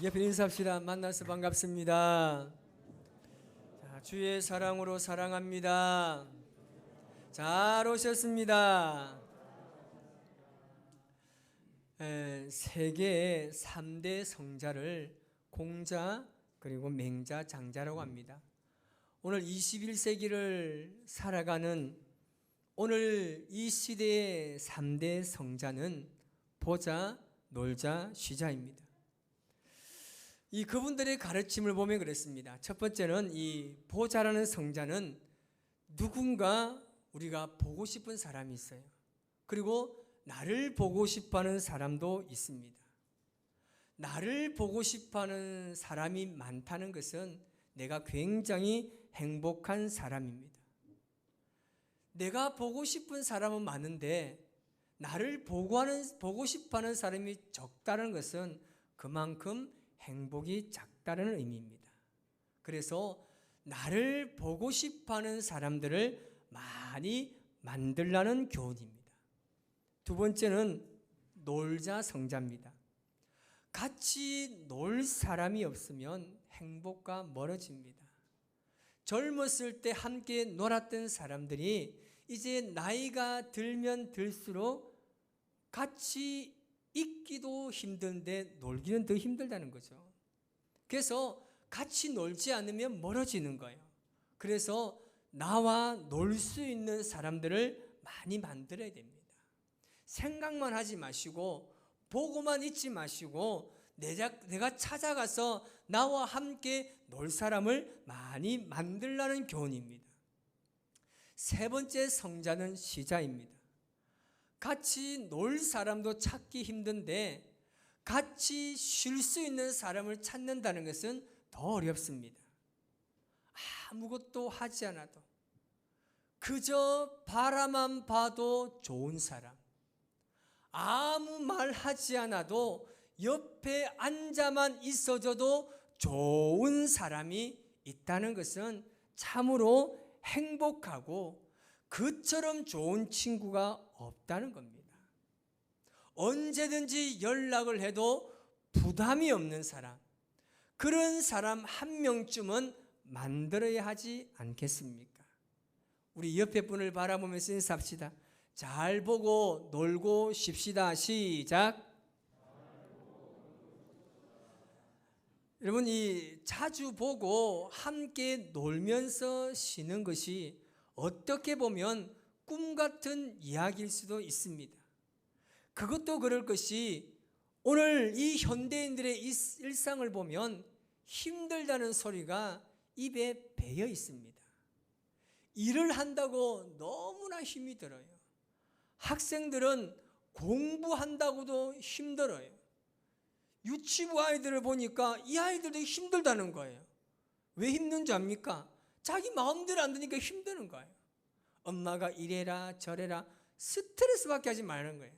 옆에 인사합시다. 만나서 반갑습니다. 자, 주의 사랑으로 사랑합니다. 잘 오셨습니다. 세계의 3대 성자를 공자 그리고 맹자 장자라고 합니다. 오늘 21세기를 살아가는 오늘 이 시대의 3대 성자는 보자, 놀자, 쉬자입니다. 이 그분들의 가르침을 보면 그랬습니다. 첫 번째는 이 보자라는 성자는 누군가 우리가 보고 싶은 사람이 있어요. 그리고 나를 보고 싶어하는 사람도 있습니다. 나를 보고 싶어하는 사람이 많다는 것은 내가 굉장히 행복한 사람입니다. 내가 보고 싶은 사람은 많은데 나를 보고 싶어하는 사람이 적다는 것은 그만큼 행복이 작다는 의미입니다. 그래서 나를 보고 싶어하는 사람들을 많이 만들라는 교훈입니다. 두 번째는 놀자 성자입니다. 같이 놀 사람이 없으면 행복과 멀어집니다. 젊었을 때 함께 놀았던 사람들이 이제 나이가 들면 들수록 같이 있기도 힘든데 놀기는 더 힘들다는 거죠. 그래서 같이 놀지 않으면 멀어지는 거예요. 그래서 나와 놀 수 있는 사람들을 많이 만들어야 됩니다. 생각만 하지 마시고 보고만 있지 마시고 내가 찾아가서 나와 함께 놀 사람을 많이 만들라는 교훈입니다. 세 번째 성자는 시자입니다. 같이 놀 사람도 찾기 힘든데 같이 쉴 수 있는 사람을 찾는다는 것은 더 어렵습니다. 아무것도 하지 않아도 그저 바라만 봐도 좋은 사람, 아무 말 하지 않아도 옆에 앉아만 있어줘도 좋은 사람이 있다는 것은 참으로 행복하고 그처럼 좋은 친구가 없다는 겁니다. 언제든지 연락을 해도 부담이 없는 사람, 그런 사람 한 명쯤은 만들어야 하지 않겠습니까? 우리 옆에 분을 바라보면서 인사합시다. 잘 보고 놀고 쉽시다. 시작. 여러분, 이 자주 보고 함께 놀면서 쉬는 것이 어떻게 보면 꿈 같은 이야기일 수도 있습니다. 그것도 그럴 것이 오늘 이 현대인들의 일상을 보면 힘들다는 소리가 입에 배어 있습니다. 일을 한다고 너무나 힘이 들어요. 학생들은 공부한다고도 힘들어요. 유치부 아이들을 보니까 이 아이들도 힘들다는 거예요. 왜 힘든지 압니까? 자기 마음대로 안 되니까 힘드는 거예요. 엄마가 이래라 저래라 스트레스밖에 하지 말는 거예요.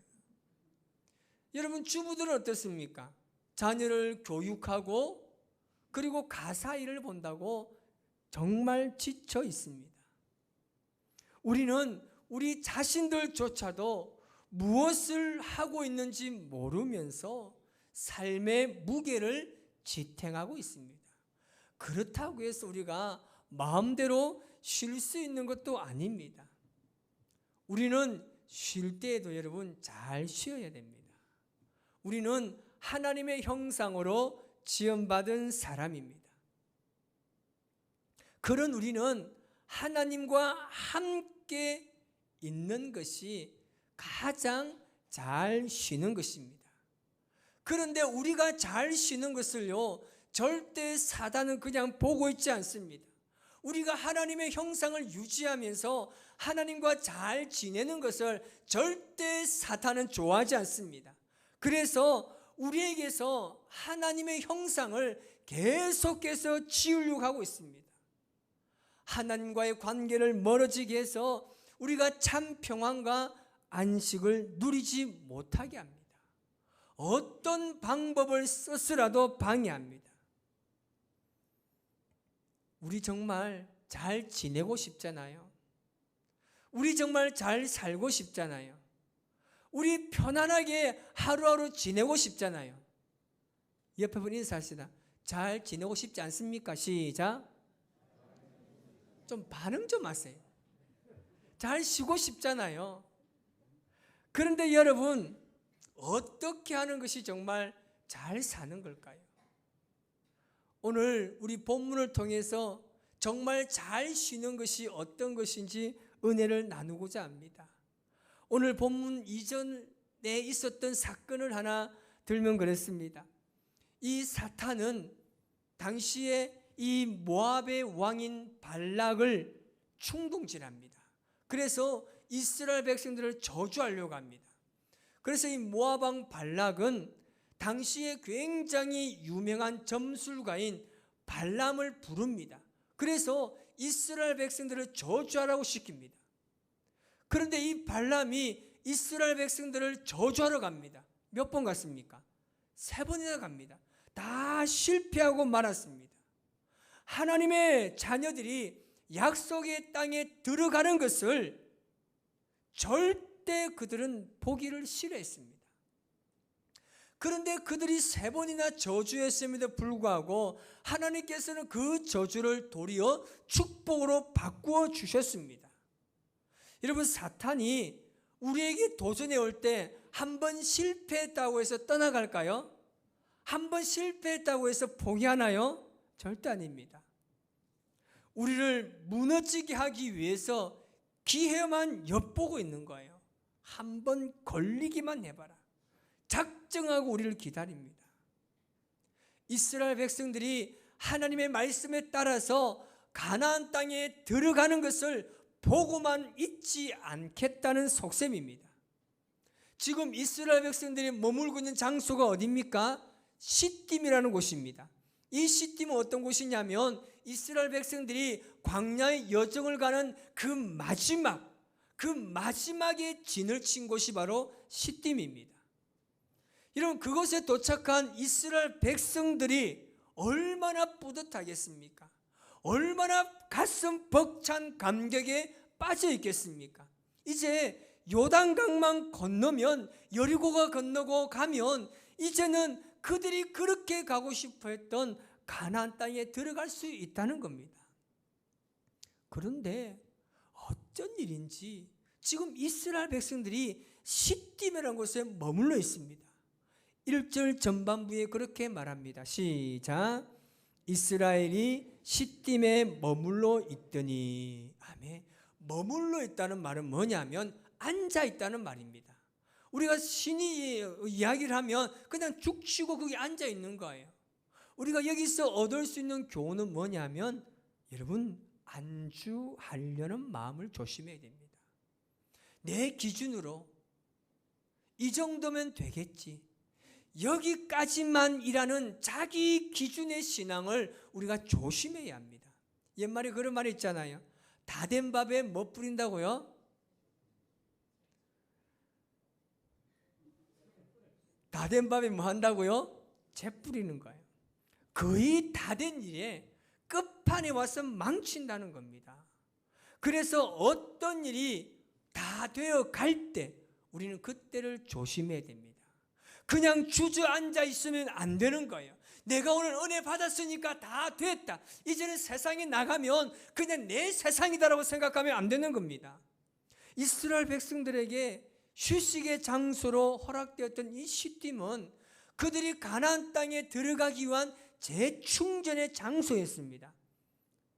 여러분, 주부들은 어떻습니까? 자녀를 교육하고 그리고 가사 일을 본다고 정말 지쳐 있습니다. 우리는 우리 자신들조차도 무엇을 하고 있는지 모르면서 삶의 무게를 지탱하고 있습니다. 그렇다고 해서 우리가 마음대로 쉴 수 있는 것도 아닙니다. 우리는 쉴 때에도 여러분 잘 쉬어야 됩니다. 우리는 하나님의 형상으로 지음받은 사람입니다. 그런 우리는 하나님과 함께 있는 것이 가장 잘 쉬는 것입니다. 그런데 우리가 잘 쉬는 것을요, 절대 사단은 그냥 보고 있지 않습니다. 우리가 하나님의 형상을 유지하면서 하나님과 잘 지내는 것을 절대 사탄은 좋아하지 않습니다. 그래서 우리에게서 하나님의 형상을 계속해서 지우려고 하고 있습니다. 하나님과의 관계를 멀어지게 해서 우리가 참 평안과 안식을 누리지 못하게 합니다. 어떤 방법을 써서라도 방해합니다. 우리 정말 잘 지내고 싶잖아요. 우리 정말 잘 살고 싶잖아요. 우리 편안하게 하루하루 지내고 싶잖아요. 옆에 분 인사하시다. 잘 지내고 싶지 않습니까? 시작. 좀 반응 좀 하세요. 잘 쉬고 싶잖아요. 그런데 여러분, 어떻게 하는 것이 정말 잘 사는 걸까요? 오늘 우리 본문을 통해서 정말 잘 쉬는 것이 어떤 것인지 은혜를 나누고자 합니다. 오늘 본문 이전에 있었던 사건을 하나 들면 그렇습니다. 이 사탄은 당시에 이 모압의 왕인 발락을 충동질합니다. 그래서 이스라엘 백성들을 저주하려고 합니다. 그래서 이 모압 왕 발락은 당시에 굉장히 유명한 점술가인 발람을 부릅니다. 그래서 이스라엘 백성들을 저주하라고 시킵니다. 그런데 이 발람이 이스라엘 백성들을 저주하러 갑니다. 몇 번 갔습니까? 3번이나 갑니다. 다 실패하고 말았습니다. 하나님의 자녀들이 약속의 땅에 들어가는 것을 절대 그들은 보기를 싫어했습니다. 그런데 그들이 3번이나 저주했음에도 불구하고 하나님께서는 그 저주를 도리어 축복으로 바꾸어 주셨습니다. 여러분, 사탄이 우리에게 도전해 올 때 한 번 실패했다고 해서 떠나갈까요? 한 번 실패했다고 해서 포기하나요? 절대 아닙니다. 우리를 무너지게 하기 위해서 기회만 엿보고 있는 거예요. 한 번 걸리기만 해봐라. 작정하고 우리를 기다립니다. 이스라엘 백성들이 하나님의 말씀에 따라서 가나안 땅에 들어가는 것을 보고만 있지 않겠다는 속셈입니다. 지금 이스라엘 백성들이 머물고 있는 장소가 어디입니까? 시딤이라는 곳입니다. 이 시딤은 어떤 곳이냐면 이스라엘 백성들이 광야의 여정을 가는 그 마지막에 진을 친 곳이 바로 시딤입니다. 여러분, 그곳에 도착한 이스라엘 백성들이 얼마나 뿌듯하겠습니까? 얼마나 가슴 벅찬 감격에 빠져 있겠습니까? 이제 요단강만 건너면, 여리고가 건너고 가면 이제는 그들이 그렇게 가고 싶어 했던 가나안 땅에 들어갈 수 있다는 겁니다. 그런데 어쩐 일인지 지금 이스라엘 백성들이 시딤이라는 곳에 머물러 있습니다. 1절 전반부에 그렇게 말합니다. 시작. 이스라엘이 시딤에 머물러 있더니. 아멘. 머물러 있다는 말은 뭐냐면 앉아 있다는 말입니다. 우리가 신이 이야기를 하면 그냥 죽치고 거기 앉아 있는 거예요. 우리가 여기서 얻을 수 있는 교훈은 뭐냐면, 여러분, 안주하려는 마음을 조심해야 됩니다. 내 기준으로 이 정도면 되겠지, 여기까지만이라는 자기 기준의 신앙을 우리가 조심해야 합니다. 옛말에 그런 말이 있잖아요. 다 된 밥에 뭐 뿌린다고요? 다 된 밥에 뭐 한다고요? 재 뿌리는 거예요. 거의 다 된 일에 끝판에 와서 망친다는 겁니다. 그래서 어떤 일이 다 되어 갈 때 우리는 그때를 조심해야 됩니다. 그냥 주저앉아 있으면 안 되는 거예요. 내가 오늘 은혜 받았으니까 다 됐다, 이제는 세상에 나가면 그냥 내 세상이다라고 생각하면 안 되는 겁니다. 이스라엘 백성들에게 휴식의 장소로 허락되었던 이 시딤은 그들이 가나안 땅에 들어가기 위한 재충전의 장소였습니다.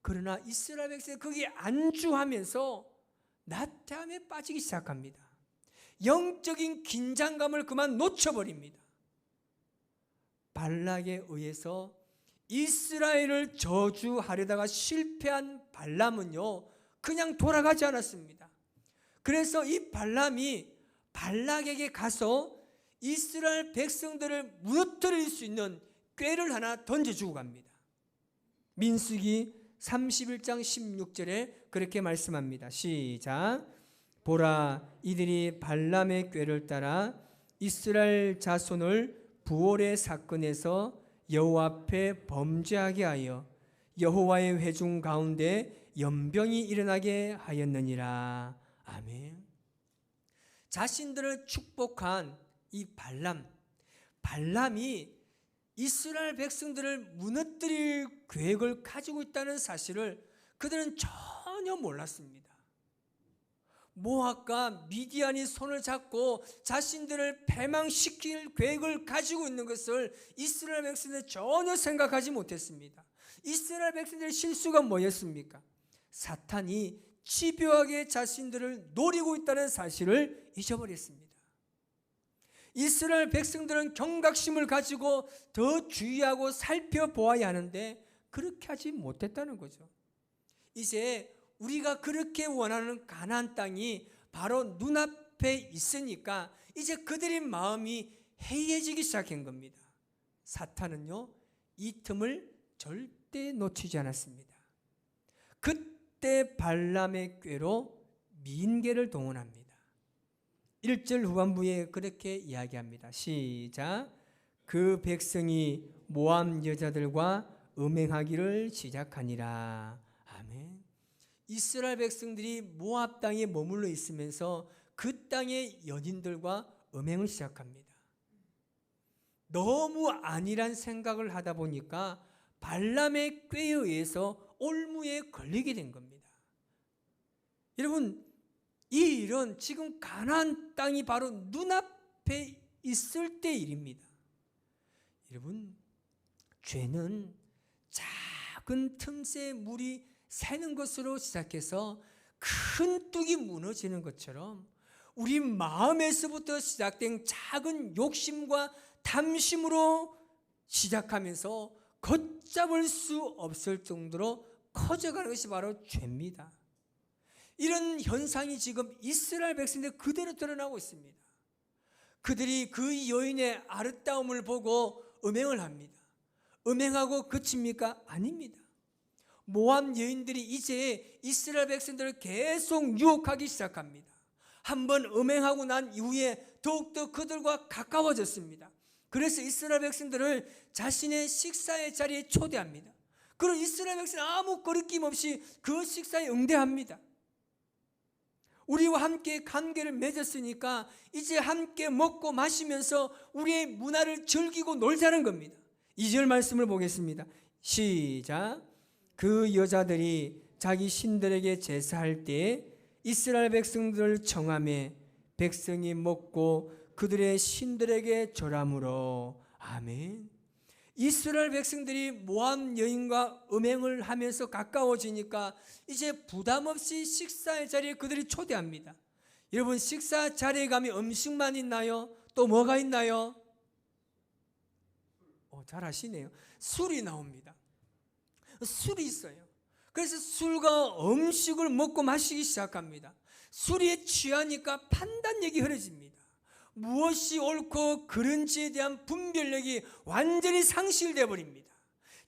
그러나 이스라엘 백성이 거기에 안주하면서 나태함에 빠지기 시작합니다. 영적인 긴장감을 그만 놓쳐버립니다. 발락에 의해서 이스라엘을 저주하려다가 실패한 발람은요, 그냥 돌아가지 않았습니다. 그래서 이 발람이 발락에게 가서 이스라엘 백성들을 무너뜨릴 수 있는 꾀를 하나 던져주고 갑니다. 민수기 31장 16절에 그렇게 말씀합니다. 시작. 보라, 이들이 발람의 꾀를 따라 이스라엘 자손을 부올의 사건에서 여호와 앞에 범죄하게 하여 여호와의 회중 가운데 연병이 일어나게 하였느니라. 아멘. 자신들을 축복한 이 발람이 이스라엘 백성들을 무너뜨릴 계획을 가지고 있다는 사실을 그들은 전혀 몰랐습니다. 모압과 미디안이 손을 잡고 자신들을 패망시킬 계획을 가지고 있는 것을 이스라엘 백성들은 전혀 생각하지 못했습니다. 이스라엘 백성들의 실수가 뭐였습니까? 사탄이 집요하게 자신들을 노리고 있다는 사실을 잊어버렸습니다. 이스라엘 백성들은 경각심을 가지고 더 주의하고 살펴보아야 하는데 그렇게 하지 못했다는 거죠. 이제 우리가 그렇게 원하는 가나안 땅이 바로 눈앞에 있으니까 이제 그들의 마음이 해이해지기 시작한 겁니다. 사탄은요, 이 틈을 절대 놓치지 않았습니다. 그때 발람의 꾀로 민계를 동원합니다. 1절 후반부에 그렇게 이야기합니다. 시작. 그 백성이 모압 여자들과 음행하기를 시작하니라. 아멘. 이스라엘 백성들이 모압 땅에 머물러 있으면서 그 땅의 연인들과 음행을 시작합니다. 너무 안일한 생각을 하다 보니까 발람의 꾀에 의해서 올무에 걸리게 된 겁니다. 여러분, 이 일은 지금 가나안 땅이 바로 눈앞에 있을 때 일입니다. 여러분, 죄는 작은 틈새에 물이 새는 것으로 시작해서 큰 뚝이 무너지는 것처럼 우리 마음에서부터 시작된 작은 욕심과 탐심으로 시작하면서 걷잡을 수 없을 정도로 커져가는 것이 바로 죄입니다. 이런 현상이 지금 이스라엘 백성들 그대로 드러나고 있습니다. 그들이 그 여인의 아름다움을 보고 음행을 합니다. 음행하고 그칩니까? 아닙니다. 모압 여인들이 이제 이스라엘 백성들을 계속 유혹하기 시작합니다. 한번 음행하고 난 이후에 더욱더 그들과 가까워졌습니다. 그래서 이스라엘 백성들을 자신의 식사의 자리에 초대합니다. 그럼 이스라엘 백성은 아무 거리낌 없이 그 식사에 응대합니다. 우리와 함께 관계를 맺었으니까 이제 함께 먹고 마시면서 우리의 문화를 즐기고 놀자는 겁니다. 2절 말씀을 보겠습니다. 시작. 그 여자들이 자기 신들에게 제사할 때에 이스라엘 백성들을 청하매 백성이 먹고 그들의 신들에게 절함으로. 아멘. 이스라엘 백성들이 모압 여인과 음행을 하면서 가까워지니까 이제 부담 없이 식사의 자리에 그들이 초대합니다. 여러분, 식사 자리에 가면 음식만 있나요? 또 뭐가 있나요? 잘 아시네요. 술이 나옵니다. 술이 있어요. 그래서 술과 음식을 먹고 마시기 시작합니다. 술에 취하니까 판단력이 흐려집니다. 무엇이 옳고 그른지에 대한 분별력이 완전히 상실되어 버립니다.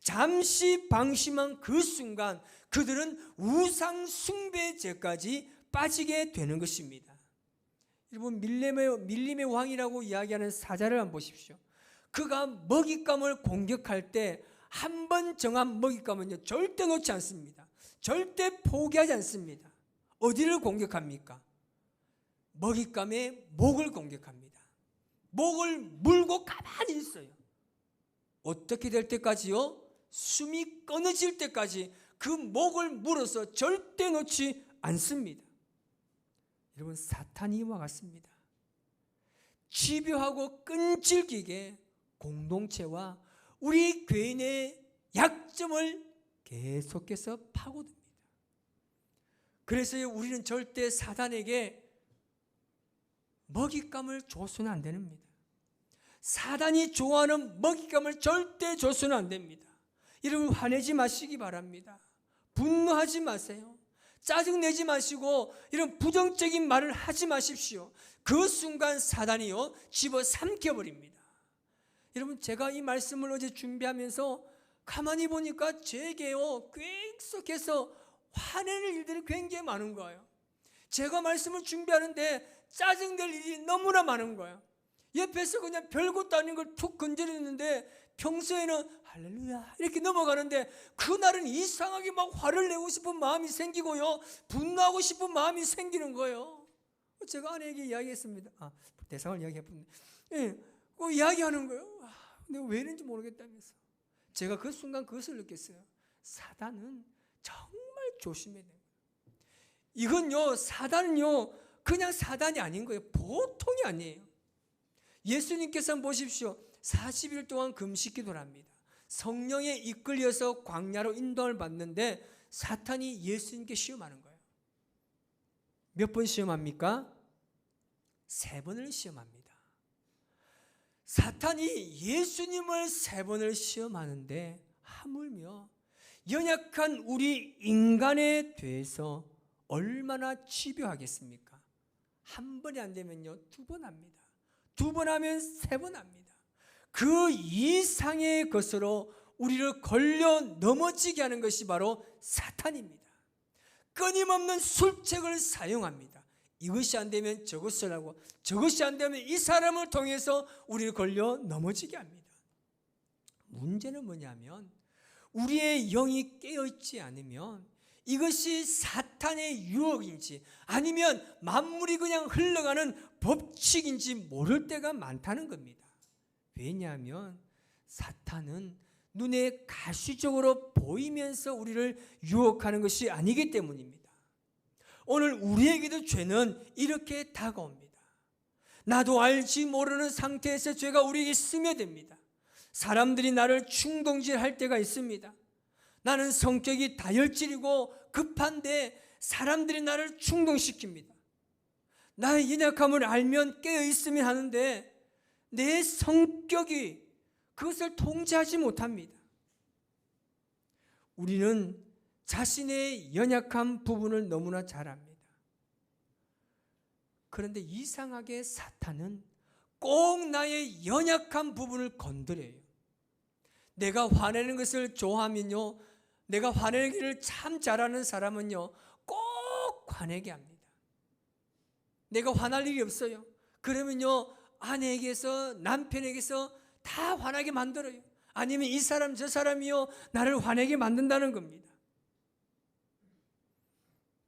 잠시 방심한 그 순간 그들은 우상 숭배죄까지 빠지게 되는 것입니다. 여러분, 밀림의 왕이라고 이야기하는 사자를 한번 보십시오. 그가 먹잇감을 공격할 때 한 번 정한 먹잇감은요, 절대 놓지 않습니다. 절대 포기하지 않습니다. 어디를 공격합니까? 먹잇감의 목을 공격합니다. 목을 물고 가만히 있어요. 어떻게 될 때까지요? 숨이 끊어질 때까지 그 목을 물어서 절대 놓지 않습니다. 여러분, 사탄이 이와 같습니다. 집요하고 끈질기게 공동체와 우리 교인의 약점을 계속해서 파고듭니다. 그래서 우리는 절대 사단에게 먹잇감을 줘서는 안 됩니다. 사단이 좋아하는 먹잇감을 절대 줘서는 안 됩니다. 여러분, 화내지 마시기 바랍니다. 분노하지 마세요. 짜증내지 마시고 이런 부정적인 말을 하지 마십시오. 그 순간 사단이요, 집어삼켜버립니다. 여러분, 제가 이 말씀을 어제 준비하면서 가만히 보니까 제게요, 계속해서 화내는 일들이 굉장히 많은 거예요. 제가 말씀을 준비하는데 짜증낼 일이 너무나 많은 거예요. 옆에서 그냥 별것도 아닌 걸 툭 건드리는데 평소에는 할렐루야 이렇게 넘어가는데 그날은 이상하게 막 화를 내고 싶은 마음이 생기고요, 분노하고 싶은 마음이 생기는 거예요. 제가 아내에게 이야기했습니다. 대상을 이야기해보는데, 그 이야기하는 거예요. 내가 왜 이런지 모르겠다면서. 제가 그 순간 그것을 느꼈어요. 사단은 정말 조심해야 돼요. 이건요, 사단은요, 그냥 사단이 아닌 거예요. 보통이 아니에요. 예수님께서 보십시오. 40일 동안 금식 기도를 합니다. 성령에 이끌려서 광야로 인도를 받는데 사탄이 예수님께 시험하는 거예요. 몇 번 시험합니까? 3번을 시험합니다. 사탄이 예수님을 3번을 시험하는데 하물며 연약한 우리 인간에 대해서 얼마나 집요하겠습니까? 한 번이 안 되면요, 2번 합니다. 2번 하면 3번 합니다. 그 이상의 것으로 우리를 걸려 넘어지게 하는 것이 바로 사탄입니다. 끊임없는 술책을 사용합니다. 이것이 안 되면 저것을 하고 저것이 안 되면 이 사람을 통해서 우리를 걸려 넘어지게 합니다. 문제는 뭐냐면 우리의 영이 깨어있지 않으면 이것이 사탄의 유혹인지 아니면 만물이 그냥 흘러가는 법칙인지 모를 때가 많다는 겁니다. 왜냐하면 사탄은 눈에 가시적으로 보이면서 우리를 유혹하는 것이 아니기 때문입니다. 오늘 우리에게도 죄는 이렇게 다가옵니다. 나도 알지 모르는 상태에서 죄가 우리에게 스며듭니다. 사람들이 나를 충동질할 때가 있습니다. 나는 성격이 다혈질이고 급한데 사람들이 나를 충동시킵니다. 나의 연약함을 알면 깨어있으면 하는데 내 성격이 그것을 통제하지 못합니다. 우리는 자신의 연약한 부분을 너무나 잘 압니다. 그런데 이상하게 사탄은 꼭 나의 연약한 부분을 건드려요. 내가 화내는 것을 좋아하면요, 내가 화내기를 참 잘하는 사람은요, 꼭 화내게 합니다. 내가 화날 일이 없어요. 그러면요, 아내에게서 남편에게서 다 화나게 만들어요. 아니면 이 사람 저 사람이요, 나를 화내게 만든다는 겁니다.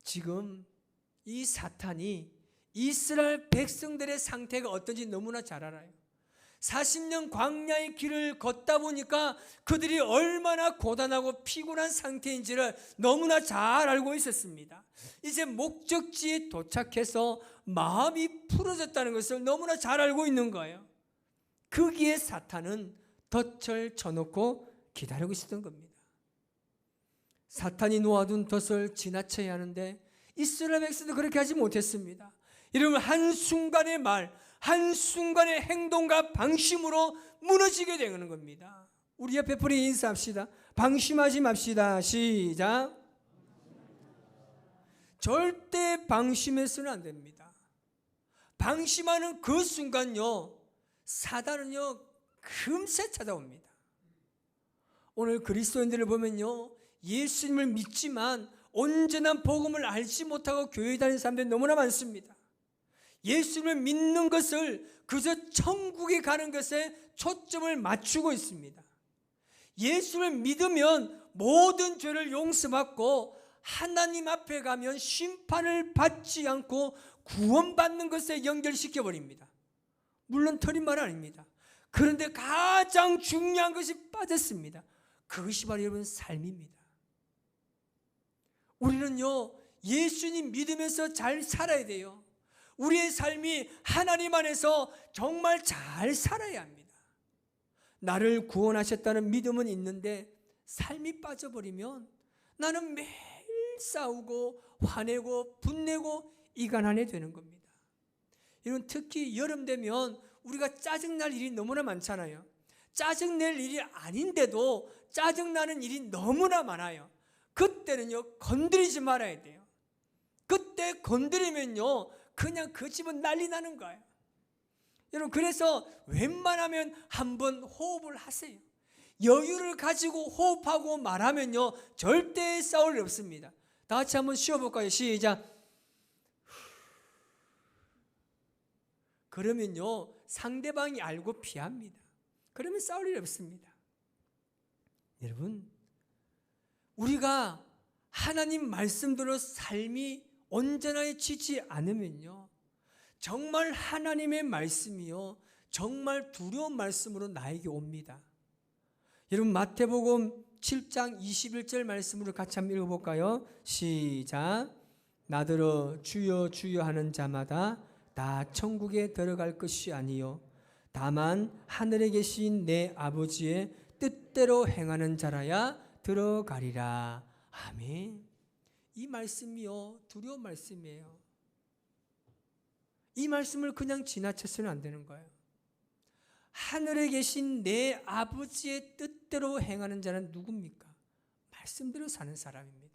지금 이 사탄이 이스라엘 백성들의 상태가 어떤지 너무나 잘 알아요. 40년 광야의 길을 걷다 보니까 그들이 얼마나 고단하고 피곤한 상태인지를 너무나 잘 알고 있었습니다. 이제 목적지에 도착해서 마음이 풀어졌다는 것을 너무나 잘 알고 있는 거예요. 거기에 사탄은 덫을 쳐놓고 기다리고 있었던 겁니다. 사탄이 놓아둔 덫을 지나쳐야 하는데 이스라엘 백성도 그렇게 하지 못했습니다. 여러분, 한순간의 말, 한순간의 행동과 방심으로 무너지게 되는 겁니다. 우리 옆에 뿌리 인사합시다. 방심하지 맙시다. 시작. 절대 방심해서는 안 됩니다. 방심하는 그 순간요, 사단은요 금세 찾아옵니다. 오늘 그리스도인들을 보면요, 예수님을 믿지만 온전한 복음을 알지 못하고 교회에 다니는 사람들이 너무나 많습니다. 예수님을 믿는 것을 그저 천국에 가는 것에 초점을 맞추고 있습니다. 예수를 믿으면 모든 죄를 용서받고 하나님 앞에 가면 심판을 받지 않고 구원받는 것에 연결시켜버립니다. 물론 틀린 말은 아닙니다. 그런데 가장 중요한 것이 빠졌습니다. 그것이 바로 여러분 삶입니다. 우리는요, 예수님 믿으면서 잘 살아야 돼요. 우리의 삶이 하나님 안에서 정말 잘 살아야 합니다. 나를 구원하셨다는 믿음은 있는데 삶이 빠져버리면 나는 매일 싸우고 화내고 분내고 이간하게 되는 겁니다. 이런 특히 여름 되면 우리가 짜증날 일이 너무나 많잖아요. 짜증낼 일이 아닌데도 짜증나는 일이 너무나 많아요. 그때는요, 건드리지 말아야 돼요. 그때 건드리면요, 그냥 그 집은 난리 나는 거예요. 여러분, 그래서 웬만하면 한번 호흡을 하세요. 여유를 가지고 호흡하고 말하면요, 절대 싸울 일 없습니다. 다 같이 한번 쉬어볼까요? 시작. 그러면요, 상대방이 알고 피합니다. 그러면 싸울 일 없습니다. 여러분, 우리가 하나님 말씀대로 삶이 온전해지지 않으면요, 정말 하나님의 말씀이요, 정말 두려운 말씀으로 나에게 옵니다. 여러분 마태복음 7장 21절 말씀으로 같이 한번 읽어볼까요? 시작. 나더러 주여 주여 하는 자마다 다 천국에 들어갈 것이 아니요 다만 하늘에 계신 내 아버지의 뜻대로 행하는 자라야 들어가리라. 아멘. 이 말씀이요 두려운 말씀이에요. 이 말씀을 그냥 지나쳐서는 안 되는 거예요. 하늘에 계신 내 아버지의 뜻대로 행하는 자는 누굽니까? 말씀대로 사는 사람입니다.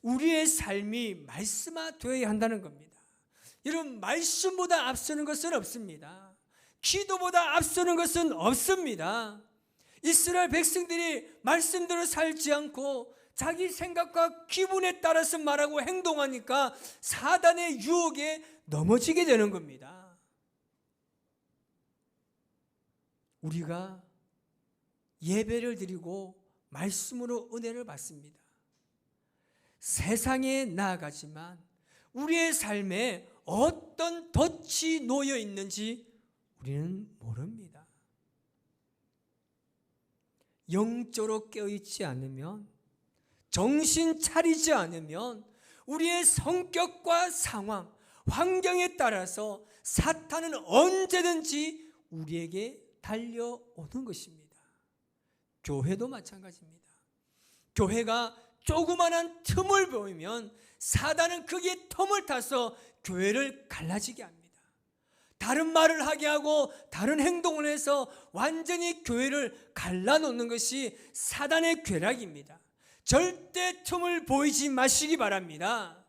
우리의 삶이 말씀화되어야 한다는 겁니다. 여러분 말씀보다 앞서는 것은 없습니다. 기도보다 앞서는 것은 없습니다. 이스라엘 백성들이 말씀대로 살지 않고 자기 생각과 기분에 따라서 말하고 행동하니까 사단의 유혹에 넘어지게 되는 겁니다. 우리가 예배를 드리고 말씀으로 은혜를 받습니다. 세상에 나아가지만 우리의 삶에 어떤 덫이 놓여 있는지 우리는 모릅니다. 영적으로 깨어있지 않으면, 정신 차리지 않으면 우리의 성격과 상황, 환경에 따라서 사탄은 언제든지 우리에게 달려오는 것입니다. 교회도 마찬가지입니다. 교회가 조그마한 틈을 보이면 사단은 거기에 틈을 타서 교회를 갈라지게 합니다. 다른 말을 하게 하고 다른 행동을 해서 완전히 교회를 갈라놓는 것이 사단의 괴락입니다. 절대 틈을 보이지 마시기 바랍니다.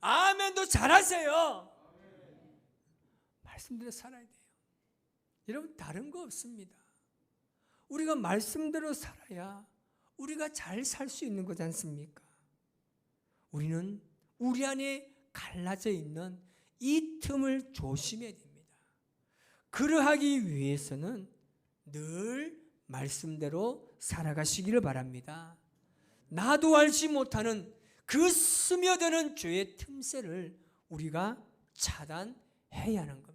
아멘도 잘하세요. 말씀대로 살아야 돼요. 여러분 다른 거 없습니다. 우리가 말씀대로 살아야 우리가 잘 살 수 있는 거지 않습니까? 우리는 우리 안에 갈라져 있는 이 틈을 조심해야 됩니다. 그러하기 위해서는 늘 말씀대로 살아가시기를 바랍니다. 나도 알지 못하는 그 스며드는 죄의 틈새를 우리가 차단해야 하는 겁니다.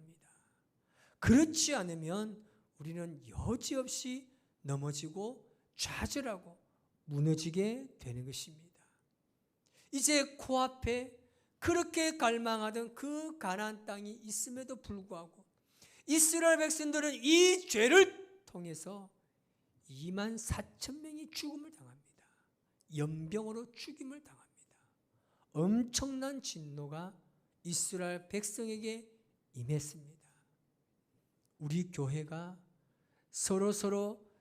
그렇지 않으면 우리는 여지없이 넘어지고 좌절하고 무너지게 되는 것입니다. 이제 코앞에 그렇게 갈망하던 그 가나안 땅이 있음에도 불구하고 이스라엘 백성들은 이 죄를 통해서 24,000명이 죽음을 당합니다. 연병으로 죽임을 당합니다. 엄청난 진노가 이스라엘 백성에게 임했습니다. 우리 교회가 서로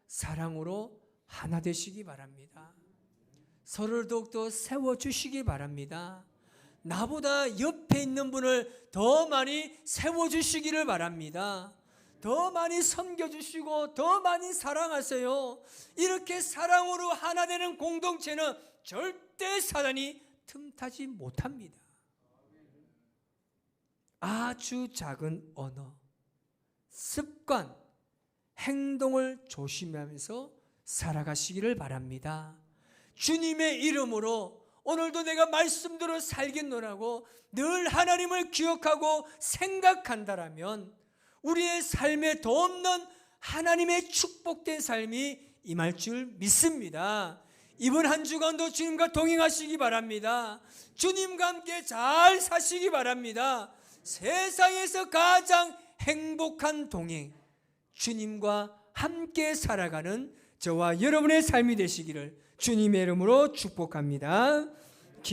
사랑으로 하나 되시기 바랍니다. 서로를 더욱더 세워주시기 바랍니다. 나보다 옆에 있는 분을 더 많이 세워주시기를 바랍니다. 더 많이 섬겨주시고 더 많이 사랑하세요. 이렇게 사랑으로 하나 되는 공동체는 절대 사단이 틈타지 못합니다. 아주 작은 언어, 습관, 행동을 조심하면서 살아가시기를 바랍니다. 주님의 이름으로 오늘도 내가 말씀대로 살겠노라고 늘 하나님을 기억하고 생각한다라면 우리의 삶에 더 없는 하나님의 축복된 삶이 임할 줄 믿습니다. 이번 한 주간도 주님과 동행하시기 바랍니다. 주님과 함께 잘 사시기 바랍니다. 세상에서 가장 행복한 동행, 주님과 함께 살아가는 저와 여러분의 삶이 되시기를 주님의 이름으로 축복합니다.